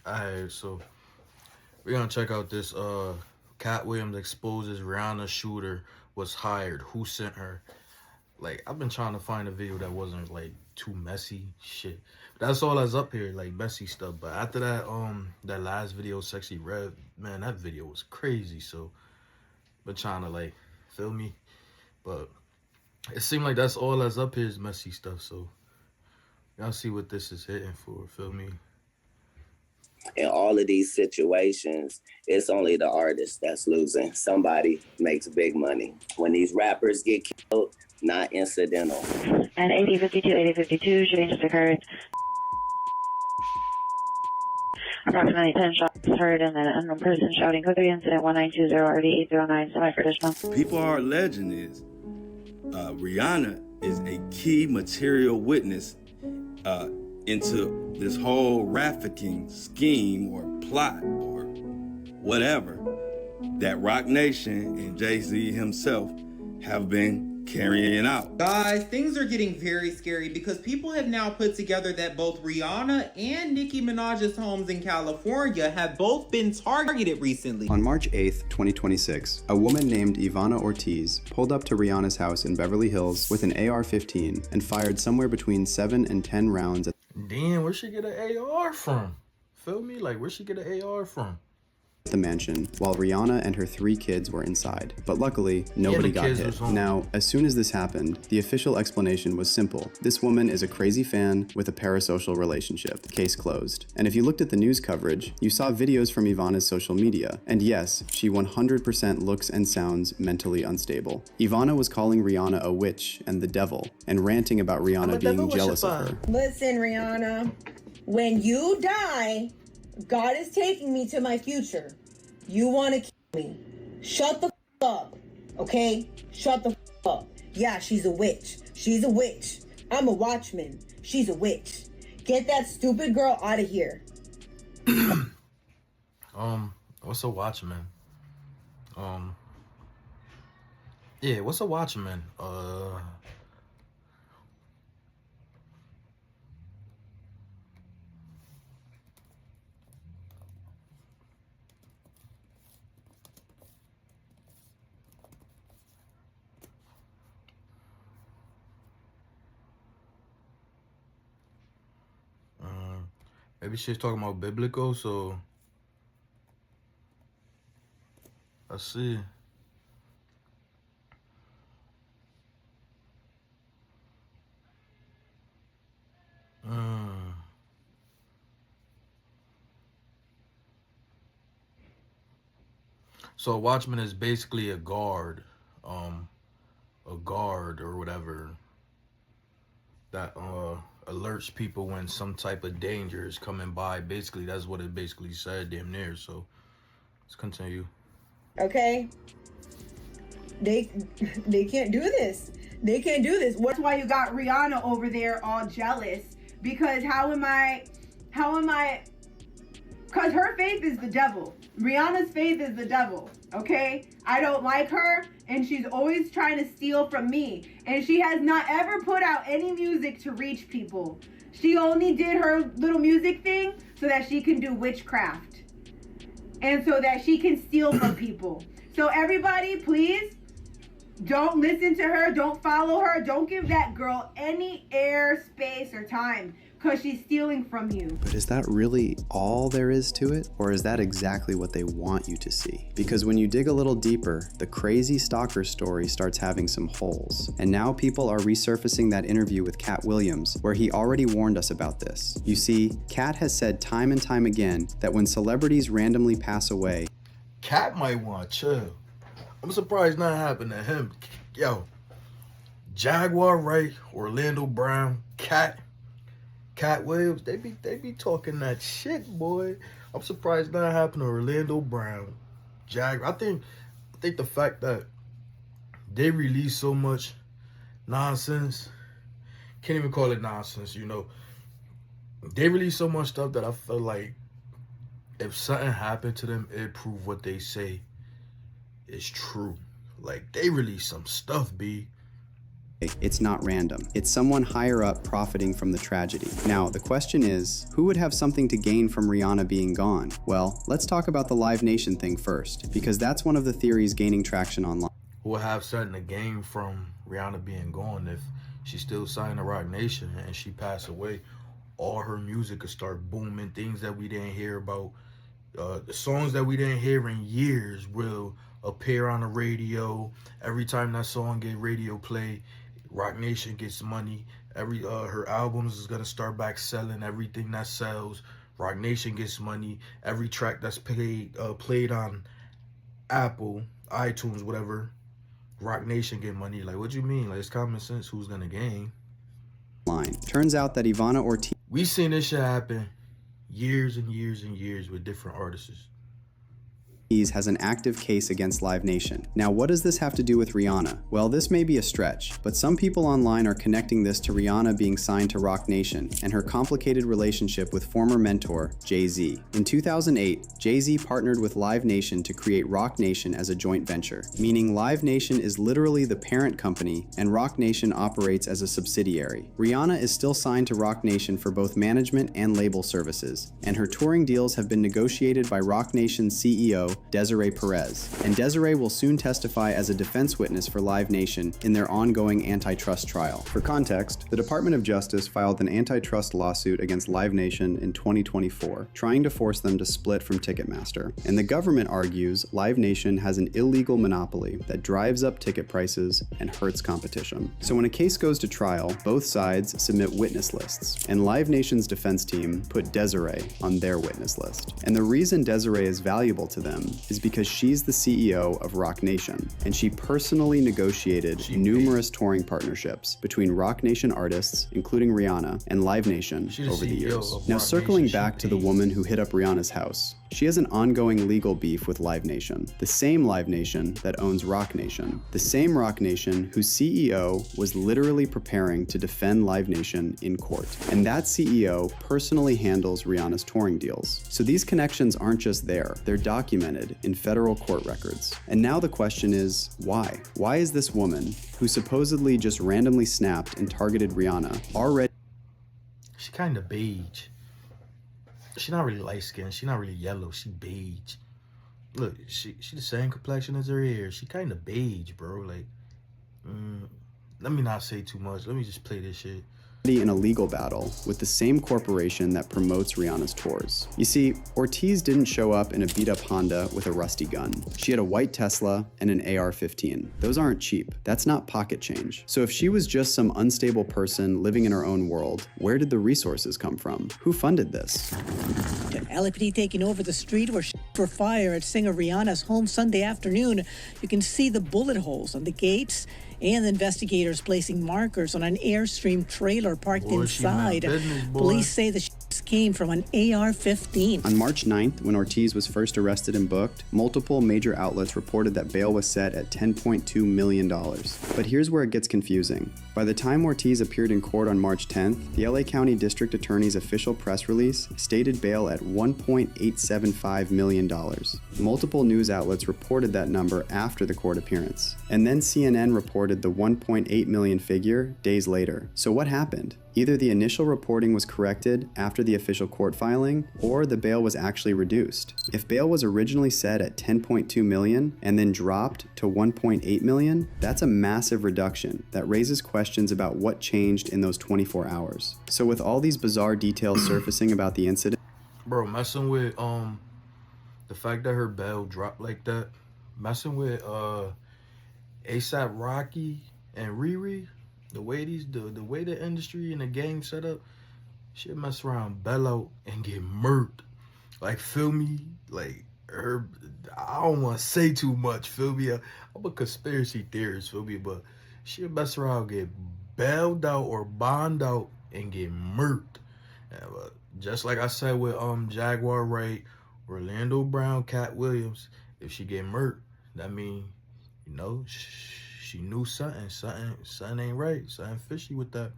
Alright, so we're gonna check out this Cat Williams exposes Rihanna shooter was hired. Who sent her? Like, I've been trying to find a video that wasn't like too messy shit. That's all that's up here, like messy stuff. But after that, that last video, Sexy Red, man, that video was crazy. So been trying to like feel me. But it seemed like that's all that's up here is messy stuff. So y'all see what this is hitting for, feel me? In all of these situations, it's only the artist that's losing. Somebody makes big money. When these rappers get killed, not incidental. And 8052, shooting just occurred. Approximately 10 shots heard and an unknown person shouting code 3 incident 1920 RD809 semi-traditional. People are alleging is Rihanna is a key material witness into this whole trafficking scheme or plot or whatever that Roc Nation and Jay-Z himself have been carrying out. Guys, things are getting very scary because people have now put together that both Rihanna and Nicki Minaj's homes in California have both been targeted recently. On March 8th, 2026, a woman named Ivana Ortiz pulled up to Rihanna's house in Beverly Hills with an AR-15 and fired somewhere between 7 and 10 rounds. Damn, where'd she get an AR from? Feel me? Like, where'd she get an AR from? The mansion while Rihanna and her 3 kids were inside, but luckily nobody got hit. Now, as soon as this happened, the official explanation was simple. This woman is a crazy fan with a parasocial relationship. Case closed. And if you looked at the news coverage, you saw videos from Ivana's social media. And yes, she 100% looks and sounds mentally unstable. Ivana was calling Rihanna a witch and the devil and ranting about Rihanna being jealous of her. Listen, Rihanna, when you die, God is taking me to my future. You want to kill me. Shut the f up, okay? Shut the f up. Yeah, she's a witch. She's a witch. I'm a watchman. She's a witch. Get that stupid girl out of here. What's a watchman? Yeah, what's a watchman? Maybe she's talking about biblical, so let's see. So a watchman is basically a guard or whatever that alerts people when some type of danger is coming by. Basically, that's what it basically said, damn near. So let's continue. Okay? They can't do this. They can't do this. That's why you got Rihanna over there all jealous. Because how am I, because her faith is the devil. Rihanna's faith is the devil, okay? I don't like her, and she's always trying to steal from me. And she has not ever put out any music to reach people. She only did her little music thing so that she can do witchcraft. And so that she can steal from people. So everybody, please, don't listen to her. Don't follow her. Don't give that girl any air, space, or time. Because she's stealing from you. But is that really all there is to it? Or is that exactly what they want you to see? Because when you dig a little deeper, the crazy stalker story starts having some holes. And now people are resurfacing that interview with Cat Williams, where he already warned us about this. You see, Cat has said time and time again that when celebrities randomly pass away, Cat might want to chill. I'm surprised nothing happened to him. Yo, Jaguar Wright, Orlando Brown, Cat Williams, they be talking that shit, boy. I'm surprised that happened to Orlando Brown. I think the fact that they release so much nonsense, can't even call it nonsense, you know. They release so much stuff that I feel like if something happened to them, it prove what they say is true. Like, they release some stuff, B. It's not random. It's someone higher up profiting from the tragedy. Now, the question is, who would have something to gain from Rihanna being gone? Well, let's talk about the Live Nation thing first, because that's one of the theories gaining traction online. Who would have something to gain from Rihanna being gone if she's still signed to Rock Nation and she passed away? All her music could start booming. Things that we didn't hear about, the songs that we didn't hear in years will appear on the radio. Every time that song get radio play, Rock Nation gets money. Her albums is gonna start back selling. Everything that sells, Rock Nation gets money. Every track that's played on Apple, iTunes, whatever, Rock Nation get money. Like, what you mean? Like, it's common sense. Who's gonna gain? Turns out that Ivana Ortiz. We seen this shit happen years and years and years with different artists. Has an active case against Live Nation. Now, what does this have to do with Rihanna? Well, this may be a stretch, but some people online are connecting this to Rihanna being signed to Rock Nation and her complicated relationship with former mentor, Jay-Z. In 2008, Jay-Z partnered with Live Nation to create Rock Nation as a joint venture, meaning Live Nation is literally the parent company and Rock Nation operates as a subsidiary. Rihanna is still signed to Rock Nation for both management and label services, and her touring deals have been negotiated by Rock Nation's CEO, Desiree Perez, and Desiree will soon testify as a defense witness for Live Nation in their ongoing antitrust trial. For context, the Department of Justice filed an antitrust lawsuit against Live Nation in 2024, trying to force them to split from Ticketmaster. And the government argues Live Nation has an illegal monopoly that drives up ticket prices and hurts competition. So when a case goes to trial, both sides submit witness lists, and Live Nation's defense team put Desiree on their witness list. And the reason Desiree is valuable to them is because she's the CEO of Rock Nation, and she personally negotiated numerous touring partnerships between Rock Nation artists, including Rihanna, and Live Nation over the years. Now, circling back to the woman who hit up Rihanna's house, she has an ongoing legal beef with Live Nation, the same Live Nation that owns Rock Nation, the same Rock Nation whose CEO was literally preparing to defend Live Nation in court. And that CEO personally handles Rihanna's touring deals. So these connections aren't just there, they're documented in federal court records. And now the question is, why? Why is this woman, who supposedly just randomly snapped and targeted Rihanna, already... She kind of beige. She's not really light skinned. She's not really yellow. She beige. Look, she the same complexion as her hair. She kind of beige, bro. Like, let me not say too much. Let me just play this shit. In a legal battle with the same corporation that promotes Rihanna's tours. You see, Ortiz didn't show up in a beat-up Honda with a rusty gun. She had a white Tesla and an AR-15. Those aren't cheap. That's not pocket change. So if she was just some unstable person living in her own world, where did the resources come from? Who funded this? LAPD taking over the street where for fire at singer Rihanna's home Sunday afternoon. You can see the bullet holes on the gates and investigators placing markers on an Airstream trailer parked inside. Police say the came from an AR-15. On March 9th, when Ortiz was first arrested and booked, multiple major outlets reported that bail was set at $10.2 million. But here's where it gets confusing. By the time Ortiz appeared in court on March 10th, the LA County District Attorney's official press release stated bail at $1.875 million. Multiple news outlets reported that number after the court appearance. And then CNN reported the 1.8 million figure days later. So what happened? Either the initial reporting was corrected after the official court filing, or the bail was actually reduced. If bail was originally set at 10.2 million and then dropped to 1.8 million, that's a massive reduction that raises questions about what changed in those 24 hours. So with all these bizarre details surfacing about the incident, bro, messing with the fact that her bail dropped like that, messing with ASAP Rocky and Riri, the way the industry and the game set up, shit mess around, bell out and get murked. Like, feel me? Like, I don't want to say too much, feel me? I'm a conspiracy theorist, feel me? But shit mess around, get bailed out or bond out and get murked. Just like I said with Jaguar Wright, Orlando Brown, Cat Williams, if she get murked, that mean, you know, she knew something ain't right, something fishy with that.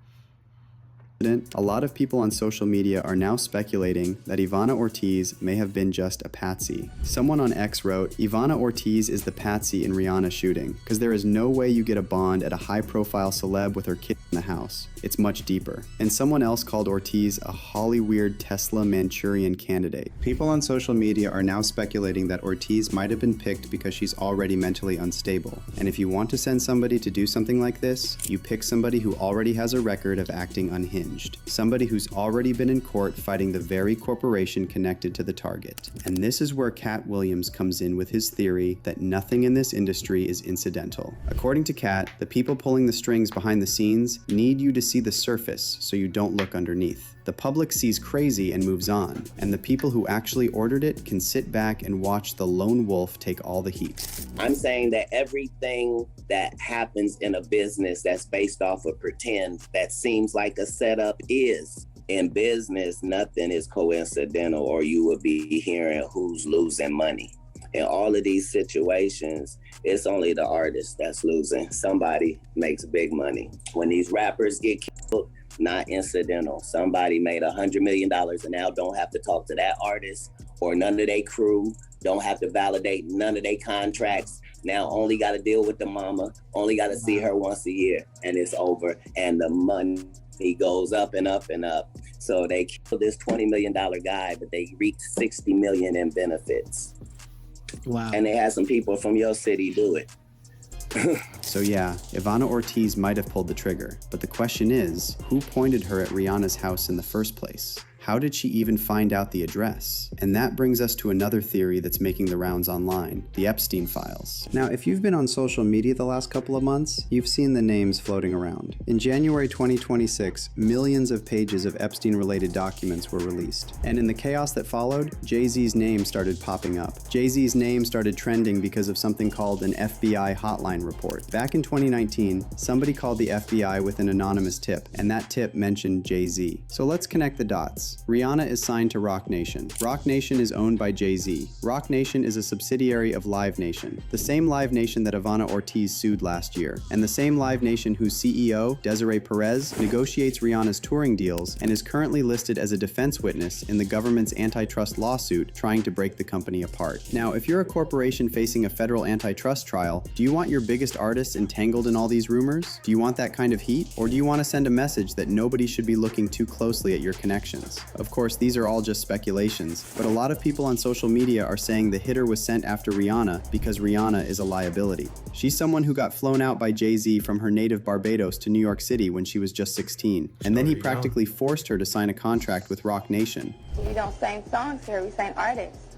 a lot of people on social media are now speculating that Ivana Ortiz may have been just a patsy. Someone on X wrote, Ivana Ortiz is the patsy in Riri Shooting, because there is no way you get a bond at a high-profile celeb with her kid in the house. It's much deeper. And someone else called Ortiz a Hollyweird Tesla Manchurian candidate. People on social media are now speculating that Ortiz might have been picked because she's already mentally unstable. And if you want to send somebody to do something like this, you pick somebody who already has a record of acting unhinged. Somebody who's already been in court fighting the very corporation connected to the target. And this is where Cat Williams comes in with his theory that nothing in this industry is incidental. According to Cat, the people pulling the strings behind the scenes need you to see the surface so you don't look underneath. The public sees crazy and moves on, and the people who actually ordered it can sit back and watch the lone wolf take all the heat. I'm saying that everything that happens in a business that's based off of pretend, that seems like a setup is. In business, nothing is coincidental, or you would be hearing who's losing money. In all of these situations, it's only the artist that's losing. Somebody makes big money. When these rappers get killed, not incidental. Somebody made $100 million and now don't have to talk to that artist or none of their crew, don't have to validate none of their contracts. Now only got to deal with the mama, only got to see her once a year, and it's over. And the money goes up and up and up. So they killed this $20 million guy, but they reaped $60 million in benefits. Wow. And they had some people from your city do it. So yeah, Ivana Ortiz might have pulled the trigger, but the question is, who pointed her at Rihanna's house in the first place? How did she even find out the address? And that brings us to another theory that's making the rounds online, the Epstein files. Now, if you've been on social media the last couple of months, you've seen the names floating around. In January 2026, millions of pages of Epstein-related documents were released. And in the chaos that followed, Jay-Z's name started popping up. Jay-Z's name started trending because of something called an FBI hotline report. Back in 2019, somebody called the FBI with an anonymous tip, and that tip mentioned Jay-Z. So let's connect the dots. Rihanna is signed to Roc Nation. Roc Nation is owned by Jay-Z. Roc Nation is a subsidiary of Live Nation, the same Live Nation that Ivana Ortiz sued last year, and the same Live Nation whose CEO, Desiree Perez, negotiates Rihanna's touring deals and is currently listed as a defense witness in the government's antitrust lawsuit trying to break the company apart. Now, if you're a corporation facing a federal antitrust trial, do you want your biggest artists entangled in all these rumors? Do you want that kind of heat? Or do you want to send a message that nobody should be looking too closely at your connections? Of course, these are all just speculations, but a lot of people on social media are saying the hitter was sent after Rihanna because Rihanna is a liability. She's someone who got flown out by Jay-Z from her native Barbados to New York City when she was just 16, and then he practically forced her to sign a contract with Roc Nation. We don't sing songs here, we sing artists.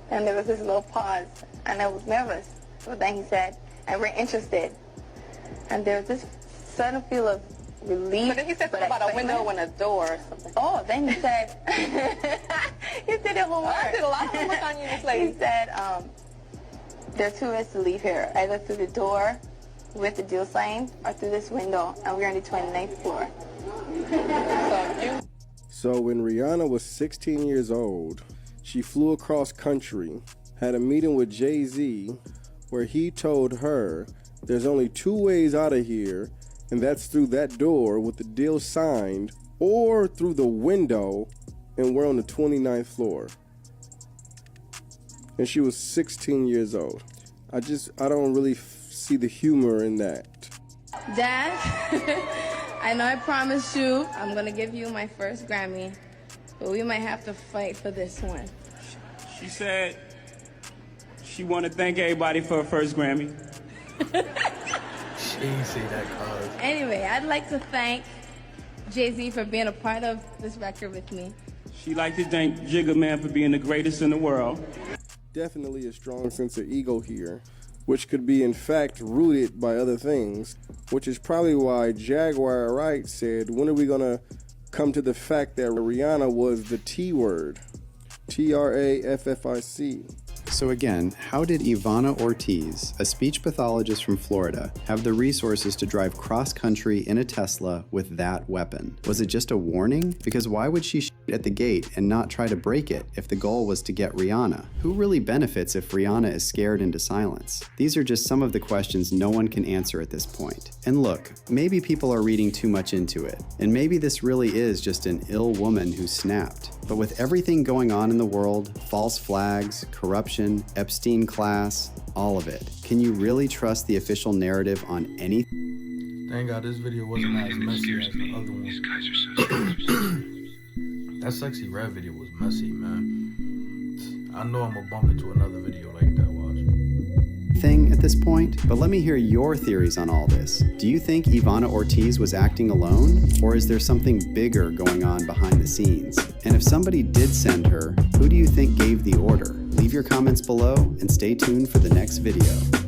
And there was this little pause, and I was nervous. But then he said, and we're interested. And there was this sudden feel of relief. But then he said something about a window and a door or something. Oh, then he said, you did it homework. I did a lot of homework on you, Miss Lady. He said, there are two ways to leave here, either through the door with the deal signed or through this window, and we're on the 29th floor. So when Rihanna was 16 years old, she flew across country, had a meeting with Jay-Z, where he told her there's only two ways out of here, and that's through that door with the deal signed, or through the window, and we're on the 29th floor. And she was 16 years old. I don't really see the humor in that. Dad, I know I promised you I'm gonna give you my first Grammy, but we might have to fight for this one. She said she wanted to thank everybody for her first Grammy. She ain't say that, cuz. Anyway, I'd like to thank Jay-Z for being a part of this record with me. She'd like to thank Jigga Man for being the greatest in the world. Definitely a strong sense of ego here, which could be in fact rooted by other things, which is probably why Jaguar Wright said, when are we gonna come to the fact that Rihanna was the T word? Traffic. So again, how did Ivana Ortiz, a speech pathologist from Florida, have the resources to drive cross-country in a Tesla with that weapon? Was it just a warning? Because why would she at the gate and not try to break it if the goal was to get Rihanna? Who really benefits if Rihanna is scared into silence? These are just some of the questions no one can answer at this point. And look, maybe people are reading too much into it, and maybe this really is just an ill woman who snapped. But with everything going on in the world, false flags, corruption, Epstein class, all of it, can you really trust the official narrative on anything? Thank God this video wasn't as messy as the other one. These guys are so That Sexy Red video was messy, man. I know I'm gonna bump into another video like that, watch. Thing at this point, but let me hear your theories on all this. Do you think Ivana Ortiz was acting alone, or is there something bigger going on behind the scenes? And if somebody did send her, who do you think gave the order? Leave your comments below and stay tuned for the next video.